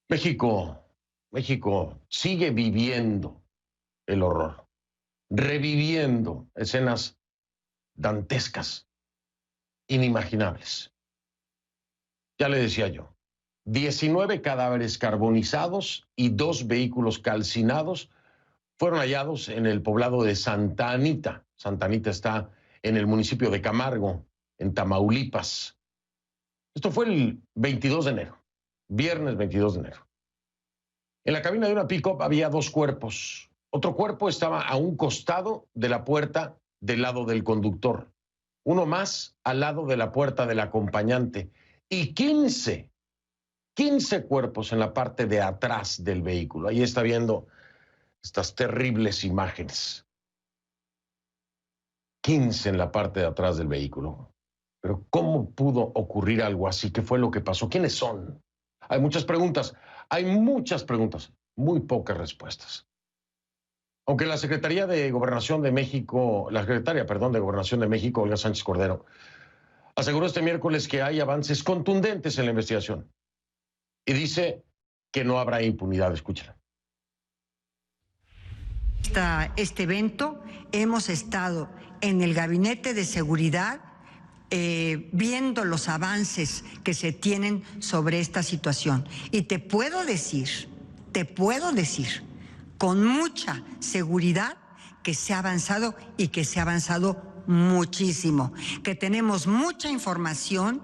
México, México sigue viviendo el horror, reviviendo escenas dantescas, inimaginables. Ya le decía yo, 19 cadáveres carbonizados y 2 vehículos calcinados fueron hallados en el poblado de Santa Anita. Santa Anita está en el municipio de Camargo, en Tamaulipas. Esto fue el 22 de enero, viernes 22 de enero. En la cabina de una pick-up había 2 cuerpos. Otro cuerpo estaba a un costado de la puerta del lado del conductor. Uno más al lado de la puerta del acompañante. Y 15 cuerpos en la parte de atrás del vehículo. Ahí está viendo estas terribles imágenes. 15 en la parte de atrás del vehículo. Pero ¿cómo pudo ocurrir algo así? ¿Qué fue lo que pasó? ¿Quiénes son? Hay muchas preguntas, muy pocas respuestas. Aunque la Secretaría de Gobernación de México, la secretaria, perdón, de Gobernación de México, Olga Sánchez Cordero, aseguró este miércoles que hay avances contundentes en la investigación y dice que no habrá impunidad. Escúchala. Este evento hemos estado en el Gabinete de Seguridad viendo los avances que se tienen sobre esta situación. Y te puedo decir con mucha seguridad que se ha avanzado y que se ha avanzado muchísimo, que tenemos mucha información.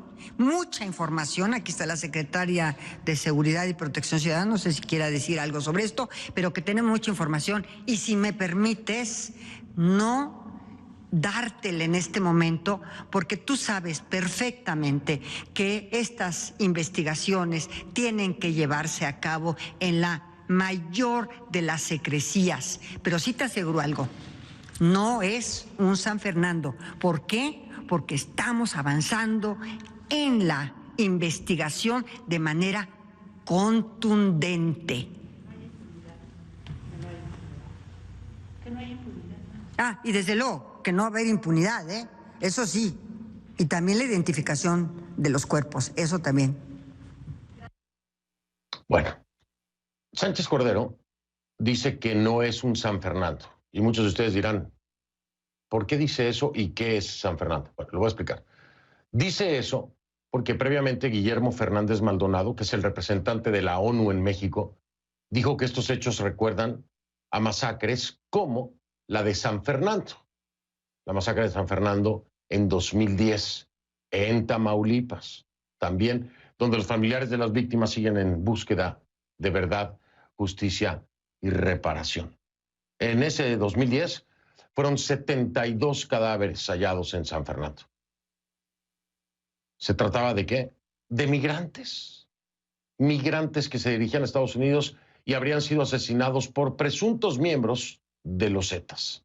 Aquí está la secretaria de Seguridad y Protección Ciudadana, no sé si quiera decir algo sobre esto, pero que tenemos mucha información y si me permites, no dártela en este momento, porque tú sabes perfectamente que estas investigaciones tienen que llevarse a cabo en la mayor de las secrecías. Pero sí te aseguro algo, no es un San Fernando. ¿Por qué? Porque estamos avanzando en la investigación de manera contundente. Y desde luego que no va a haber impunidad, eso sí, y también la identificación de los cuerpos, eso también. Bueno, Sánchez Cordero dice que no es un San Fernando, y muchos de ustedes dirán, ¿por qué dice eso y qué es San Fernando? Bueno, lo voy a explicar. Dice eso porque previamente Guillermo Fernández Maldonado, que es el representante de la ONU en México, dijo que estos hechos recuerdan a masacres como la de San Fernando. La masacre de San Fernando en 2010, en Tamaulipas, también, donde los familiares de las víctimas siguen en búsqueda de verdad, justicia y reparación. En ese 2010 fueron 72 cadáveres hallados en San Fernando. ¿Se trataba de qué? De migrantes. Migrantes que se dirigían a Estados Unidos y habrían sido asesinados por presuntos miembros de los Zetas.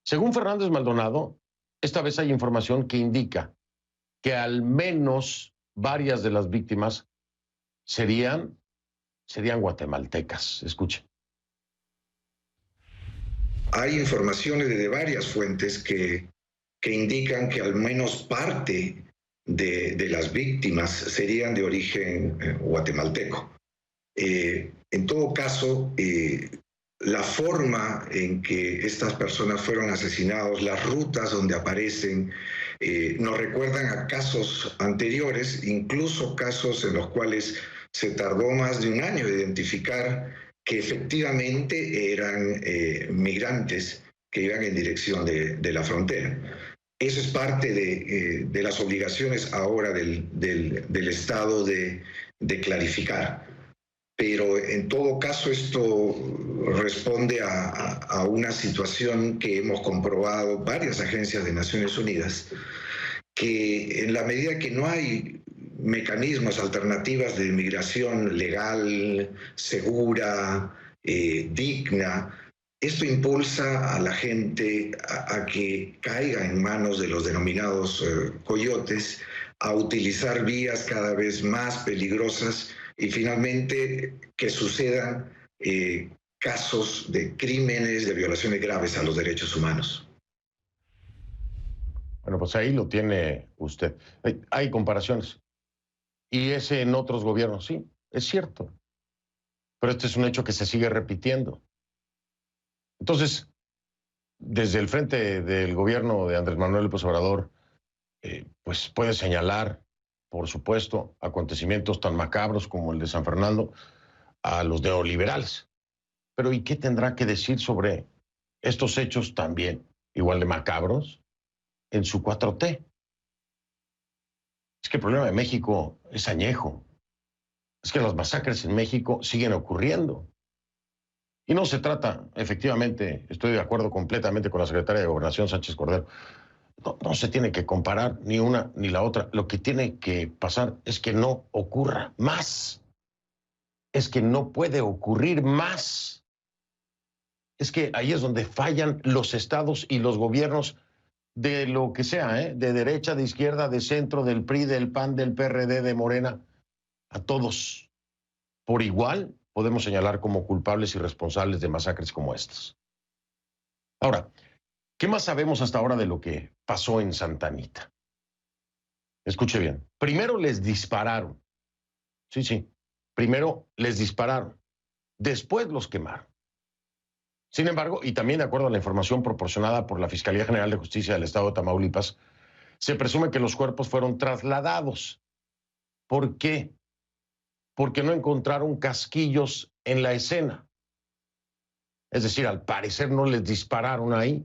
Según Fernández Maldonado, esta vez hay información que indica que al menos varias de las víctimas serían guatemaltecas. Escuchen. Hay informaciones de varias fuentes que indican que al menos parte de las víctimas serían de origen guatemalteco. En todo caso, la forma en que estas personas fueron asesinados, las rutas donde aparecen, nos recuerdan a casos anteriores, incluso casos en los cuales se tardó más de un año en identificar que efectivamente eran migrantes que iban en dirección de la frontera. Eso es parte de las obligaciones ahora del Estado de clarificar. Pero en todo caso esto responde a una situación que hemos comprobado varias agencias de Naciones Unidas, que en la medida que no hay mecanismos, alternativas de migración legal, segura, digna, esto impulsa a la gente a que caiga en manos de los denominados coyotes, a utilizar vías cada vez más peligrosas y finalmente que sucedan casos de crímenes, de violaciones graves a los derechos humanos. Bueno, pues ahí lo tiene usted. Hay comparaciones. Y es en otros gobiernos, sí, es cierto. pero este es un hecho que se sigue repitiendo. Entonces, desde el frente del gobierno de Andrés Manuel López Obrador, pues puede señalar, por supuesto, acontecimientos tan macabros como el de San Fernando a los neoliberales. Pero ¿y qué tendrá que decir sobre estos hechos también, igual de macabros, en su 4T? Es que el problema de México es añejo. Es que las masacres en México siguen ocurriendo. Y no se trata, efectivamente, estoy de acuerdo completamente con la secretaria de Gobernación, Sánchez Cordero, no se tiene que comparar ni una ni la otra. Lo que tiene que pasar es que no ocurra más. Es que no puede ocurrir más. Es que ahí es donde fallan los estados y los gobiernos de lo que sea, de derecha, de izquierda, de centro, del PRI, del PAN, del PRD, de Morena. A todos, por igual, podemos señalar como culpables y responsables de masacres como estas. Ahora, ¿qué más sabemos hasta ahora de lo que pasó en Santa Anita? Escuche bien. Primero les dispararon. Sí. Primero les dispararon. Después los quemaron. Sin embargo, y también de acuerdo a la información proporcionada por la Fiscalía General de Justicia del Estado de Tamaulipas, se presume que los cuerpos fueron trasladados. ¿Por qué? Porque no encontraron casquillos en la escena. Es decir, al parecer no les dispararon ahí.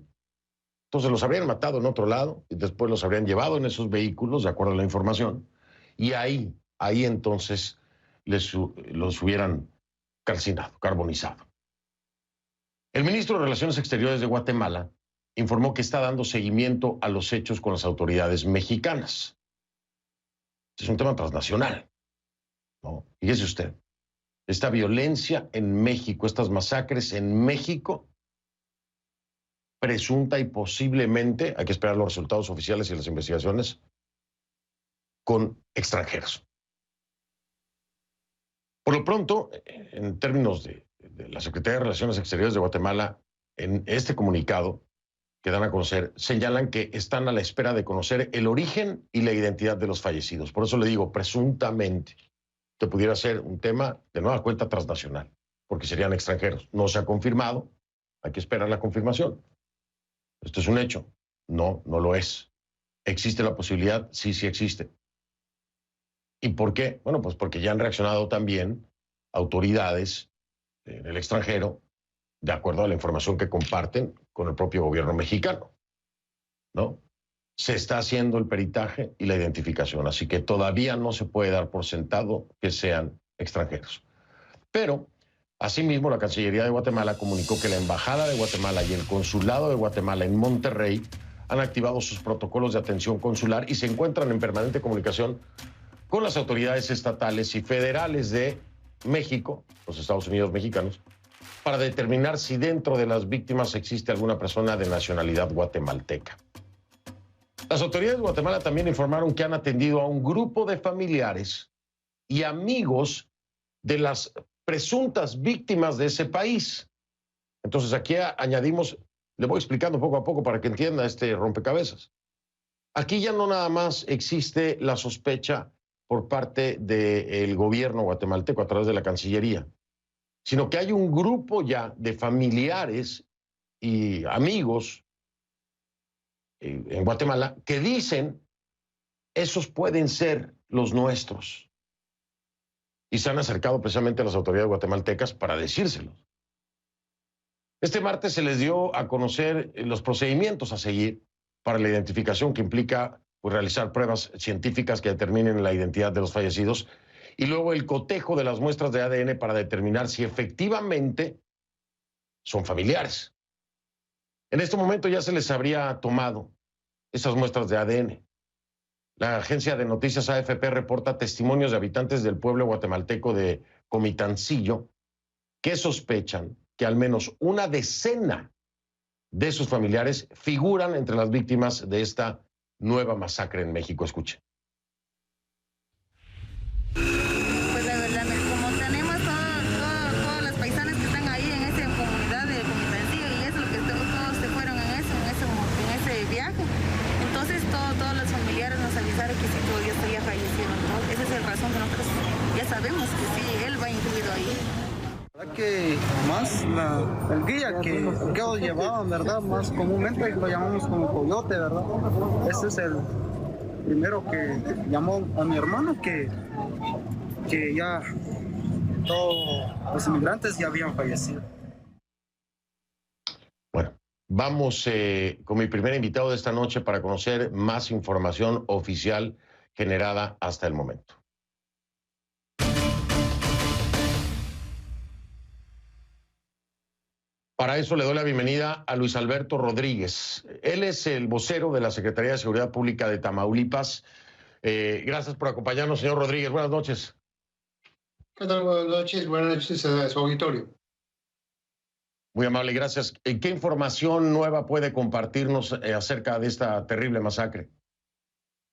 Entonces los habrían matado en otro lado y después los habrían llevado en esos vehículos, de acuerdo a la información, y ahí entonces los hubieran calcinado, carbonizado. El ministro de Relaciones Exteriores de Guatemala informó que está dando seguimiento a los hechos con las autoridades mexicanas. Es un tema transnacional, ¿no? Fíjese usted, esta violencia en México, estas masacres en México, presunta y posiblemente, hay que esperar los resultados oficiales y las investigaciones, con extranjeros. Por lo pronto, en términos de la Secretaría de Relaciones Exteriores de Guatemala, en este comunicado que dan a conocer, señalan que están a la espera de conocer el origen y la identidad de los fallecidos. Por eso le digo, presuntamente, que pudiera ser un tema de nueva cuenta transnacional, porque serían extranjeros. No se ha confirmado, hay que esperar la confirmación. Esto es un hecho. No lo es. ¿Existe la posibilidad? Sí existe. ¿Y por qué? Bueno, pues porque ya han reaccionado también autoridades en el extranjero, de acuerdo a la información que comparten con el propio gobierno mexicano, ¿no? Se está haciendo el peritaje y la identificación, así que todavía no se puede dar por sentado que sean extranjeros. Pero, asimismo, la Cancillería de Guatemala comunicó que la Embajada de Guatemala y el Consulado de Guatemala en Monterrey han activado sus protocolos de atención consular y se encuentran en permanente comunicación con las autoridades estatales y federales de México, los Estados Unidos mexicanos, para determinar si dentro de las víctimas existe alguna persona de nacionalidad guatemalteca. Las autoridades de Guatemala también informaron que han atendido a un grupo de familiares y amigos de las presuntas víctimas de ese país. Entonces aquí añadimos, le voy explicando poco a poco para que entienda este rompecabezas. Aquí ya no nada más existe la sospecha por parte del gobierno guatemalteco a través de la Cancillería, sino que hay un grupo ya de familiares y amigos en Guatemala que dicen, esos pueden ser los nuestros. Y se han acercado precisamente a las autoridades guatemaltecas para decírselos. Este martes se les dio a conocer los procedimientos a seguir para la identificación que implica realizar pruebas científicas que determinen la identidad de los fallecidos y luego el cotejo de las muestras de ADN para determinar si efectivamente son familiares. En este momento ya se les habría tomado esas muestras de ADN. La agencia de noticias AFP reporta testimonios de habitantes del pueblo guatemalteco de Comitancillo que sospechan que al menos una decena de sus familiares figuran entre las víctimas de esta nueva masacre en México. Escuche. Pues la verdad, como tenemos todas las paisanas que están ahí en esa comunidad de Comitancillo y eso, lo que todos se fueron en ese viaje, entonces todos los familiares nos avisaron que sí, todavía ya fallecieron, ¿no? Esa es la razón que nosotros ya sabemos que sí, él va incluido ahí. Que más el guía que ellos llevaban, ¿verdad? Más comúnmente lo llamamos como coyote, ¿verdad? Ese es el primero que llamó a mi hermano, que ya todos los inmigrantes ya habían fallecido. Bueno, vamos con mi primer invitado de esta noche para conocer más información oficial generada hasta el momento. Para eso le doy la bienvenida a Luis Alberto Rodríguez. Él es el vocero de la Secretaría de Seguridad Pública de Tamaulipas. Gracias por acompañarnos, señor Rodríguez. Buenas noches. ¿Qué tal? Buenas noches a su auditorio. Muy amable, gracias. ¿Qué información nueva puede compartirnos acerca de esta terrible masacre?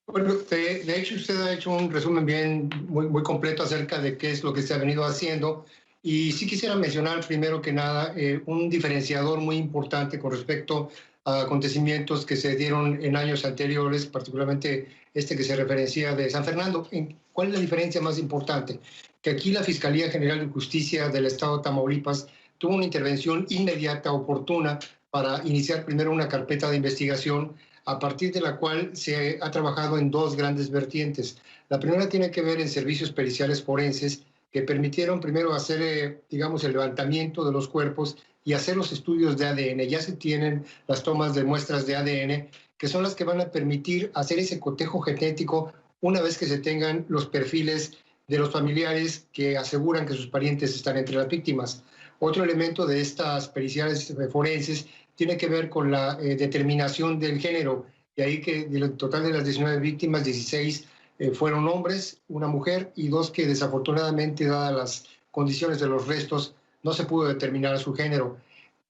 Bueno, de hecho usted ha hecho un resumen muy completo acerca de qué es lo que se ha venido haciendo. Y sí quisiera mencionar primero que nada un diferenciador muy importante con respecto a acontecimientos que se dieron en años anteriores, particularmente este que se referencia de San Fernando. ¿Cuál es la diferencia más importante? Que aquí la Fiscalía General de Justicia del Estado de Tamaulipas tuvo una intervención inmediata, oportuna, para iniciar primero una carpeta de investigación, a partir de la cual se ha trabajado en dos grandes vertientes. La primera tiene que ver en servicios periciales forenses, que permitieron primero hacer, digamos, el levantamiento de los cuerpos y hacer los estudios de ADN. Ya se tienen las tomas de muestras de ADN, que son las que van a permitir hacer ese cotejo genético una vez que se tengan los perfiles de los familiares que aseguran que sus parientes están entre las víctimas. Otro elemento de estas periciales forenses tiene que ver con la determinación del género, y ahí que del total de las 19 víctimas, 16 fueron hombres, una mujer y dos que desafortunadamente, dadas las condiciones de los restos, no se pudo determinar su género.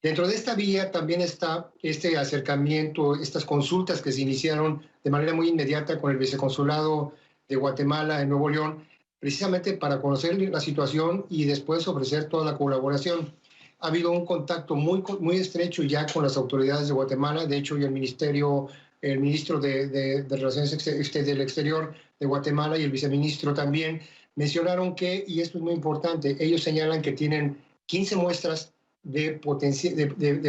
Dentro de esta vía también está este acercamiento, estas consultas que se iniciaron de manera muy inmediata con el viceconsulado de Guatemala en Nuevo León, precisamente para conocer la situación y después ofrecer toda la colaboración. Ha habido un contacto muy estrecho ya con las autoridades de Guatemala. De hecho, y el ministro de Relaciones del Exterior de Guatemala y el viceministro también mencionaron que, y esto es muy importante, ellos señalan que tienen 15 muestras de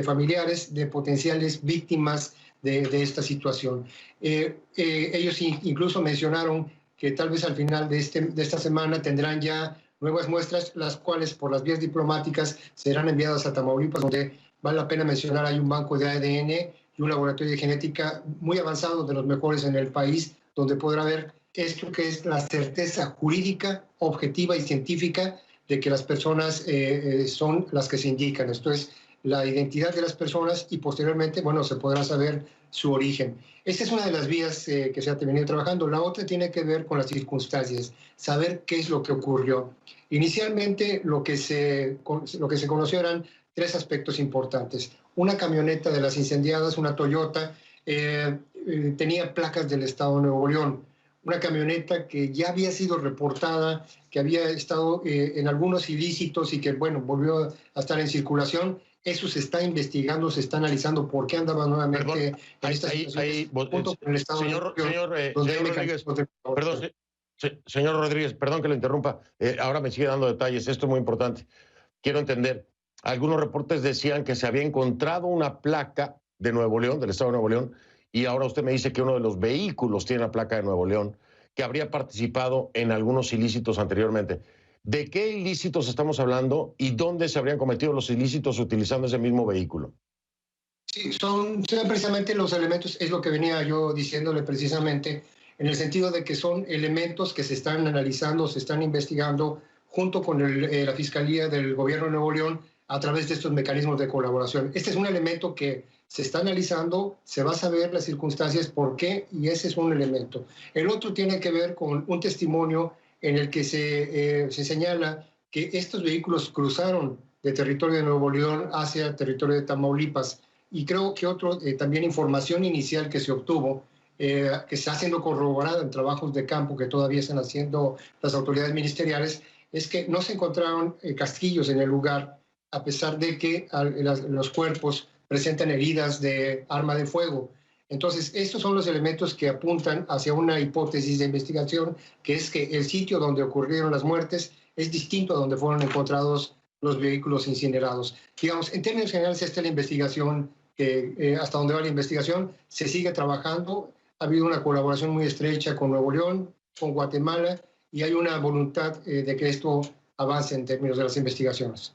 familiares de potenciales víctimas de esta situación. Ellos incluso mencionaron que tal vez al final de esta semana tendrán ya nuevas muestras, las cuales por las vías diplomáticas serán enviadas a Tamaulipas, donde vale la pena mencionar hay un banco de ADN y un laboratorio de genética muy avanzado, de los mejores en el país, donde podrá ver esto que es la certeza jurídica, objetiva y científica de que las personas son las que se indican. Esto es la identidad de las personas y posteriormente, bueno, se podrá saber su origen. Esta es una de las vías que se ha venido trabajando. La otra tiene que ver con las circunstancias, saber qué es lo que ocurrió. Inicialmente lo que se conoció eran tres aspectos importantes. Una camioneta de las incendiadas, una Toyota, tenía placas del estado de Nuevo León. Una camioneta que ya había sido reportada, que había estado en algunos ilícitos y que, bueno, volvió a estar en circulación. Eso se está investigando, se está analizando por qué andaba nuevamente en esta situación. Junto con el estado Señor Rodríguez, perdón que lo interrumpa. Ahora me sigue dando detalles. Esto es muy importante. Quiero entender. Algunos reportes decían que se había encontrado una placa de Nuevo León, del estado de Nuevo León, y ahora usted me dice que uno de los vehículos tiene la placa de Nuevo León, que habría participado en algunos ilícitos anteriormente. ¿De qué ilícitos estamos hablando y dónde se habrían cometido los ilícitos utilizando ese mismo vehículo? Sí, son precisamente los elementos, es lo que venía yo diciéndole precisamente, en el sentido de que son elementos que se están analizando, se están investigando junto con la Fiscalía del Gobierno de Nuevo León a través de estos mecanismos de colaboración. Este es un elemento que se está analizando, se va a saber las circunstancias, por qué, y ese es un elemento. El otro tiene que ver con un testimonio en el que se señala que estos vehículos cruzaron de territorio de Nuevo León hacia territorio de Tamaulipas. Y creo que también información inicial que se obtuvo, que está siendo corroborada en trabajos de campo que todavía están haciendo las autoridades ministeriales, es que no se encontraron casquillos en el lugar, a pesar de que los cuerpos presentan heridas de arma de fuego. Entonces, estos son los elementos que apuntan hacia una hipótesis de investigación, que es que el sitio donde ocurrieron las muertes es distinto a donde fueron encontrados los vehículos incinerados. Digamos, en términos generales, esta es la investigación, hasta donde va la investigación, se sigue trabajando. Ha habido una colaboración muy estrecha con Nuevo León, con Guatemala, y hay una voluntad de que esto avance en términos de las investigaciones.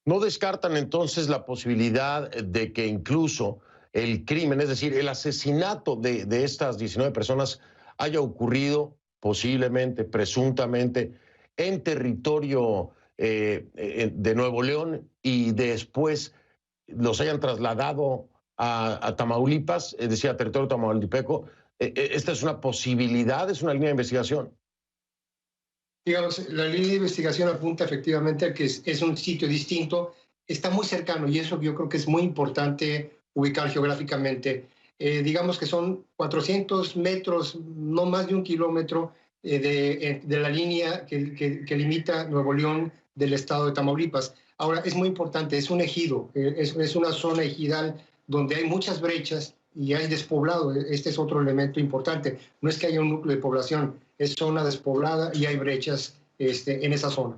¿No descartan entonces la posibilidad de que incluso el crimen, es decir, el asesinato de estas 19 personas haya ocurrido posiblemente, presuntamente, en territorio de Nuevo León y después los hayan trasladado a Tamaulipas, es decir, a territorio tamaulipeco? ¿Esta es una posibilidad, es una línea de investigación? Digamos, la línea de investigación apunta efectivamente a que es un sitio distinto, está muy cercano, y eso yo creo que es muy importante ubicar geográficamente. Digamos que son 400 metros, no más de 1 kilómetro de la línea que limita Nuevo León del estado de Tamaulipas. Ahora, es muy importante, es un ejido, es una zona ejidal donde hay muchas brechas y hay despoblado. Este es otro elemento importante. No es que haya un núcleo de población, es zona despoblada y hay brechas en esa zona.